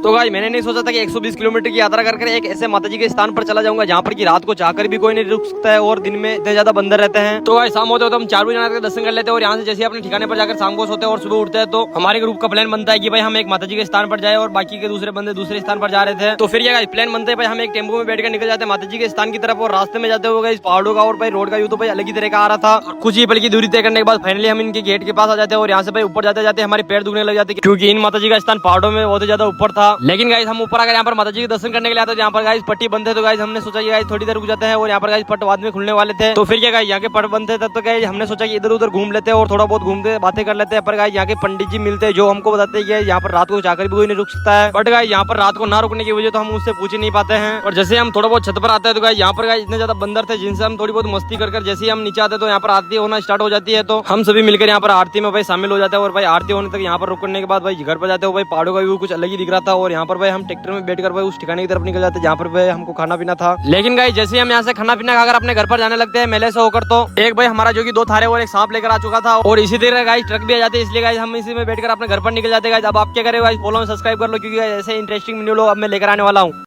तो गाइस मैंने नहीं सोचा था कि 120 किलोमीटर की यात्रा कर एक ऐसे माता जी के स्थान पर चला जाऊंगा जहाँ पर की रात को चाहकर भी कोई नहीं रुक सकता है और दिन में इतने ज्यादा बंदर रहते हैं। तो गाइस शाम होते हो तो हम 4 बजे जाकर दर्शन कर लेते हैं और यहाँ से जैसे अपने ठिकाने पर जाकर शाम को सोते हैं और सुबह उठते हैं तो हमारे ग्रुप का प्लान बनता है कि भाई हम एक माता जी के स्थान पर जाए और बाकी के दूसरे बंदे दूसरे स्थान पर जा रहे थे। तो फिर ये गाइस प्लान बनते है भाई हम एक टेम्पो में बैठकर निकल जाते हैं माता जी के स्थान की तरफ और रास्ते में जाते हुए इस पहाड़ों का और भाई रोड का व्यू तो भाई अलग ही तरह का आ रहा था। कुछ ही पल की दूरी तय करने के बाद फाइनली हम इनके गेट के पास आ जाते हैं और यहाँ से भाई ऊपर जाते जाते हमारे पैर दुखने लग जाते हैं क्योंकि इन माता जी का स्थान पहाड़ों में बहुत ज्यादा ऊपर था। लेकिन गाइस हम ऊपर आकर यहाँ पर माता जी के दर्शन करने के लिए आते हैं। यहाँ पर गाइस पट्टी बंद है तो गाइस हमने सोचा गाइस थोड़ी देर रुक जाते हैं और यहाँ पर गाइस पट बाद में खुलने वाले थे। तो फिर क्या गाइस यहाँ के पट बंद थे तब तो गाइस हमने सोचा कि इधर उधर घूम लेते हैं और थोड़ा बहुत घूमते बातें कर लेते हैं। पर गाइस यहाँ के पंडित जी मिलते हैं जो हमको बताते हैं कि यहाँ पर रात को जाकर भी कोई नहीं रुक सकता है। बट गाइस यहाँ पर रात को ना रुकने की वजह तो हम उससे पूछ ही नहीं पाते हैं। और जैसे हम थोड़ा बहुत छत पर आते हैं तो गाइस यहाँ पर गाइस इतने ज्यादा बंदर थे जिनसे हम थोड़ी बहुत मस्ती कर जैसे ही हम नीचे आते तो यहाँ पर आरती होना स्टार्ट हो जाती है। तो हम सभी मिलकर यहाँ पर आरती में भाई शामिल हो जाते हैं और भाई आरती होने तक यहाँ पर रुकने के बाद भाई घर पर जाते हो भाई पहाड़ों का व्यू कुछ अलग ही दिख रहा था और यहाँ पर भाई हम ट्रैक्टर में बैठकर भाई उस ठिकाने की तरफ निकल जाते हैं जहाँ पर भाई हमको खाना पीना था। लेकिन गाइस जैसे हम यहाँ से खाना पीना खाकर अपने घर पर जाने लगते हैं मेले से होकर तो एक भाई हमारा जो कि 2 थारे और एक सांप लेकर आ चुका था और इसी तरह गाइस ट्रक भी आ जाते हैं इसलिए गाइस हम इसी में बैठकर अपने घर पर निकल जाते हैं। गाइस अब आप क्या करें गाइस फॉलो में सब्सक्राइब कर लो क्योंकि ऐसे इंटरेस्टिंग वीडियो अब मैं लेकर आने वाला हूँ।